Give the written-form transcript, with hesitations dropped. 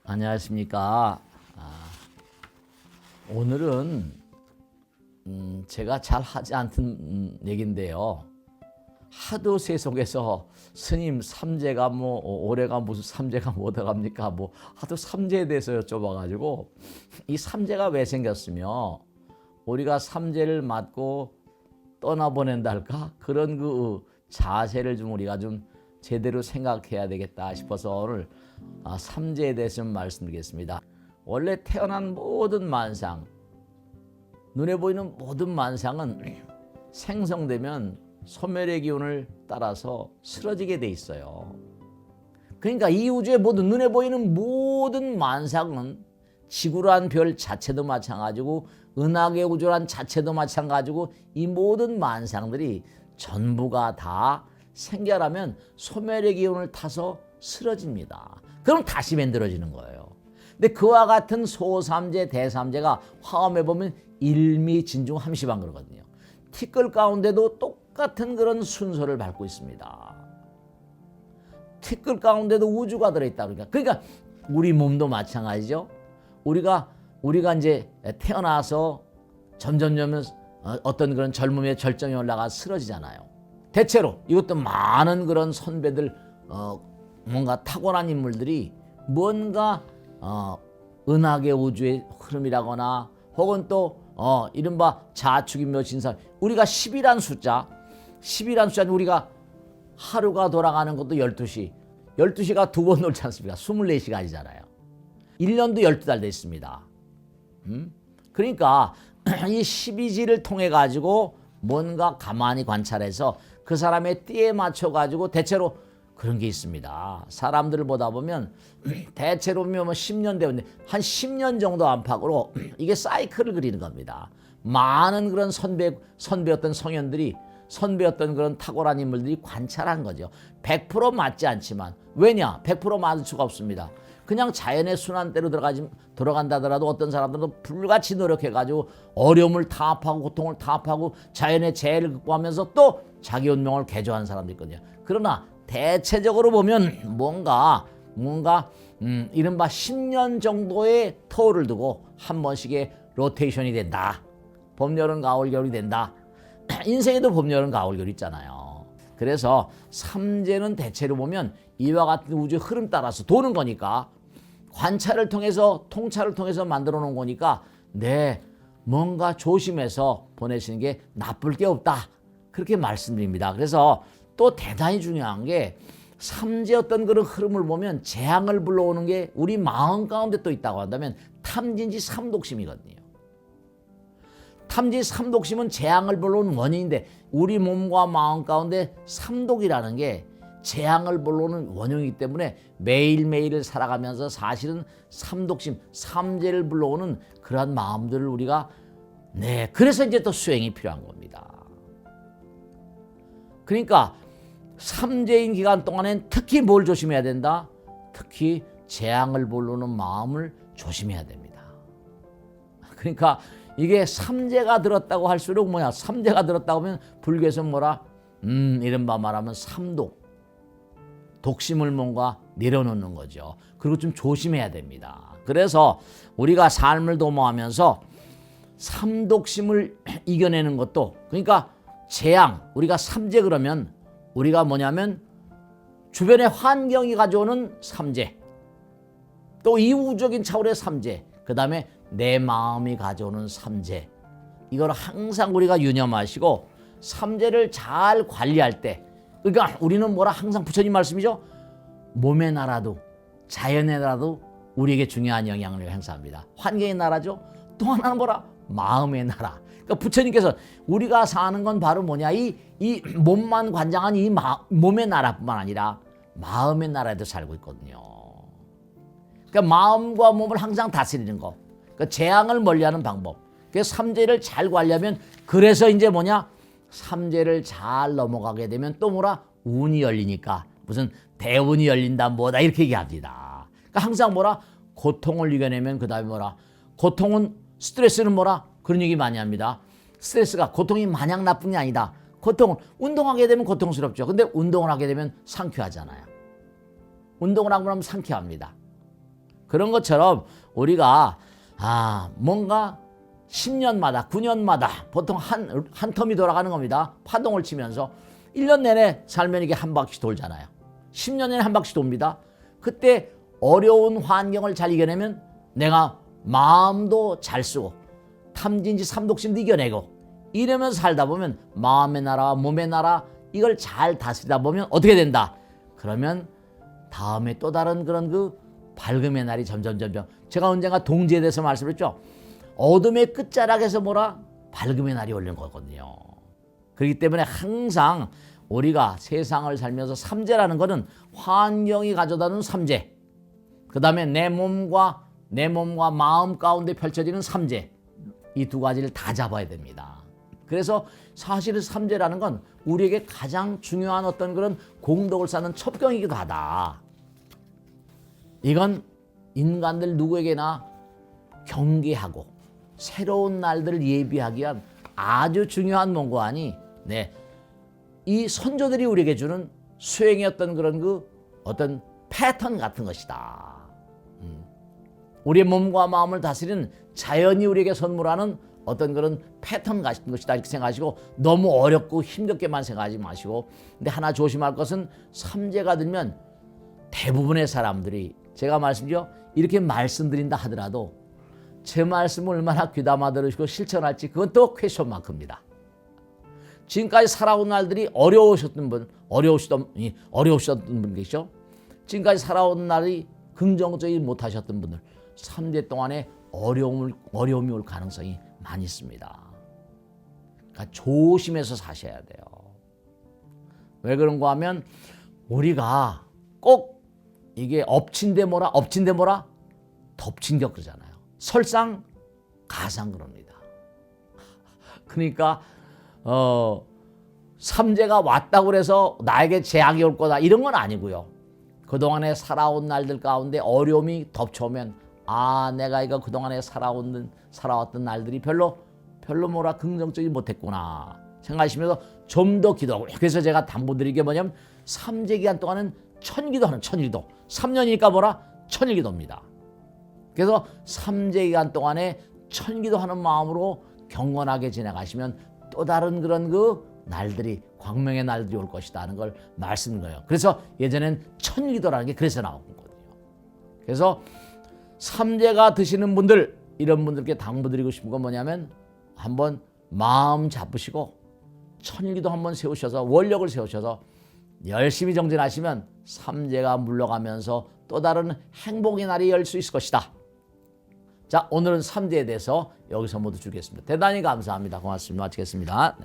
안녕하십니까. 오늘은 제가 잘 하지 않던 얘기인데요. 하도 세속에서 스님 삼재가 올해가 무슨 삼재가 뭐 들어갑니까? 하도 삼재에 대해서 여쭤봐가지고 이 삼재가 왜 생겼으며 우리가 삼재를 맞고 떠나보낸다 할까? 그런 그 자세를 좀 우리가 좀 제대로 생각해야 되겠다 싶어서 오늘 삼재에 대해서 좀 말씀드리겠습니다. 원래 태어난 모든 만상, 눈에 보이는 모든 만상은 생성되면 소멸의 기운을 따라서 쓰러지게 돼 있어요. 그러니까 이 우주의 모든 눈에 보이는 모든 만상은 지구란 별 자체도 마찬가지고 은하계 우주란 자체도 마찬가지고 이 모든 만상들이 전부가 다 생겨나면 소멸의 기운을 타서 쓰러집니다. 그럼 다시 만들어지는 거예요. 근데 그와 같은 소삼재, 대삼재가 화엄에 보면 일미진중함시방 그러거든요. 티끌 가운데도 똑같은 그런 순서를 밟고 있습니다. 티끌 가운데도 우주가 들어있다 그러니까 우리 몸도 마찬가지죠. 우리가 이제 태어나서 점점 어떤 그런 젊음의 절정에 올라가 쓰러지잖아요. 대체로 이것도 많은 그런 선배들 뭔가 타고난 인물들이 뭔가 은하계 우주의 흐름이라거나 혹은 또 이른바 자축인묘 진사 우리가 10이란 숫자는 우리가 하루가 돌아가는 것도 12시가 두 번 돌지 않습니까? 24시간이잖아요. 1년도 12달 돼 있습니다. 그러니까 이 12지를 통해 가지고 뭔가 가만히 관찰해서 그 사람의 띠에 맞춰 가지고 대체로 그런 게 있습니다. 사람들을 보다 보면 대체로 10년 되는데 한 10년 정도 안팎으로 이게 사이클을 그리는 겁니다. 많은 그런 선배였던 성현들이 선배였던 그런 탁월한 인물들이 관찰한 거죠. 100% 맞지 않지만 왜냐? 100% 맞을 수가 없습니다. 그냥 자연의 순환대로 들어간다더라도 어떤 사람들은 불같이 노력해가지고 어려움을 타압하고 고통을 타압하고 자연의 재해를 극복하면서 또 자기 운명을 개조하는 사람도 있거든요. 그러나 대체적으로 보면 뭔가 이른바 10년 정도의 터울을 두고 한 번씩의 로테이션이 된다. 봄, 여름, 가을, 겨울이 된다. 인생에도 봄, 여름, 가을, 겨울 있잖아요. 그래서 삼재는 대체로 보면 이와 같은 우주의 흐름 따라서 도는 거니까 관찰을 통해서 통찰을 통해서 만들어 놓은 거니까 뭔가 조심해서 보내시는 게 나쁠 게 없다. 그렇게 말씀드립니다. 그래서 또 대단히 중요한 게 삼재 어떤 그런 흐름을 보면 재앙을 불러오는 게 우리 마음 가운데 또 있다고 한다면 탐진지 삼독심이거든요. 탐진지 삼독심은 재앙을 불러오는 원인인데 우리 몸과 마음 가운데 삼독이라는 게 재앙을 불러오는 원흉이기 때문에 매일매일을 살아가면서 사실은 삼독심, 삼재를 불러오는 그러한 마음들을 우리가 그래서 이제 또 수행이 필요한 겁니다. 그러니까 삼재인 기간 동안엔 특히 뭘 조심해야 된다? 특히 재앙을 불러오는 마음을 조심해야 됩니다. 그러니까 이게 삼재가 들었다고 할수록 삼재가 들었다고 하면 불교에서 이른바 말하면 삼독. 독심을 뭔가 내려놓는 거죠. 그리고 좀 조심해야 됩니다. 그래서 우리가 삶을 도모하면서 삼독심을 이겨내는 것도 그러니까 재앙, 우리가 삼재 그러면 우리가 뭐냐면 주변의 환경이 가져오는 삼재, 또 이우적인 차원의 삼재, 그 다음에 내 마음이 가져오는 삼재, 이걸 항상 우리가 유념하시고 삼재를 잘 관리할 때 그러니까 우리는 항상 부처님 말씀이죠. 몸의 나라도 자연의 나라도 우리에게 중요한 영향을 행사합니다. 환경의 나라죠. 또 하나는 마음의 나라. 그러니까 부처님께서 우리가 사는 건 바로 이 몸만 관장한 이 몸의 나라뿐만 아니라 마음의 나라에도 살고 있거든요. 그러니까 마음과 몸을 항상 다스리는 거. 그러니까 재앙을 멀리하는 방법. 그래서 삼재를 잘 관리하면 그래서 이제 삼재를 잘 넘어가게 되면 또 운이 열리니까 무슨 대운이 열린다 이렇게 얘기합니다. 그러니까 항상 고통을 이겨내면 그 다음에 고통은 스트레스는 그런 얘기 많이 합니다. 스트레스가 고통이 마냥 나쁜 게 아니다. 고통을 운동하게 되면 고통스럽죠. 근데 운동을 하게 되면 상쾌하잖아요. 운동을 하고 나면 상쾌합니다. 그런 것처럼 우리가 뭔가 10년마다 9년마다 보통 한 텀이 돌아가는 겁니다. 파동을 치면서 1년 내내 살면 이게 한 바퀴 돌잖아요. 10년 내내 한 바퀴 돕니다. 그때 어려운 환경을 잘 이겨내면 내가 마음도 잘 쓰고 탐진지 삼독심도 이겨내고 이러면서 살다 보면 마음의 나라와 몸의 나라 이걸 잘 다스리다 보면 어떻게 된다? 그러면 다음에 또 다른 그런 그 밝음의 날이 점점 제가 언젠가 동지에 대해서 말씀했죠. 어둠의 끝자락에서 밝음의 날이 오는 거거든요. 그렇기 때문에 항상 우리가 세상을 살면서 삼재라는 것은 환경이 가져다는 삼재, 그 다음에 내 몸과 마음 가운데 펼쳐지는 삼재, 이 두 가지를 다 잡아야 됩니다. 그래서 사실은 삼재라는 건 우리에게 가장 중요한 어떤 그런 공덕을 쌓는 첩경이기도 하다. 이건 인간들 누구에게나 경계하고 새로운 날들을 예비하기 위한 아주 중요한 문구아니, 이 선조들이 우리에게 주는 수행의 어떤 어떤 패턴 같은 것이다. 우리의 몸과 마음을 다스리는 자연이 우리에게 선물하는 어떤 그런 패턴 같은 것이다 이렇게 생각하시고 너무 어렵고 힘겹게만 생각하지 마시고, 근데 하나 조심할 것은 삼재가 들면 대부분의 사람들이 제가 말씀드려 이렇게 말씀드린다 하더라도 제 말씀을 얼마나 귀담아 들으시고 실천할지 그건 또 퀘스천 마크입니다. 지금까지 살아온 날들이 어려우셨던 분 계시죠? 지금까지 살아온 날이 긍정적이지 못하셨던 분들 3대 동안에 어려움이 올 가능성이 많이 있습니다. 그러니까 조심해서 사셔야 돼요. 왜 그런가 하면 우리가 꼭 이게 엎친 데 뭐라 덮친 격 그러잖아요. 설상 가상 그럽니다. 그러니까 삼재가 왔다고 해서 나에게 재앙이 올 거다 이런 건 아니고요. 그동안에 살아온 날들 가운데 어려움이 덮쳐오면 내가 이거 그동안에 살아왔던 날들이 별로 긍정적이지 못했구나 생각하시면서 좀 더 기도하고, 그래서 제가 당부드리는 게 뭐냐면 삼재 기간 동안은 천일기도 3년이니까 천일기도입니다. 그래서 삼재 기간 동안에 천기도 하는 마음으로 경건하게 지나가시면 또 다른 그런 날들이 광명의 날들이 올 것이다 하는 걸 말씀드려요. 그래서 예전엔 천기도라는 게 그래서 나온 거거든요. 그래서 삼재가 드시는 분들, 이런 분들께 당부드리고 싶은 건 뭐냐면 한번 마음 잡으시고 천일기도 한번 세우셔서 원력을 세우셔서 열심히 정진하시면 삼재가 물러가면서 또 다른 행복의 날이 열 수 있을 것이다. 자, 오늘은 삼재에 대해서 여기서 모두 주겠습니다. 대단히 감사합니다. 고맙습니다. 마치겠습니다.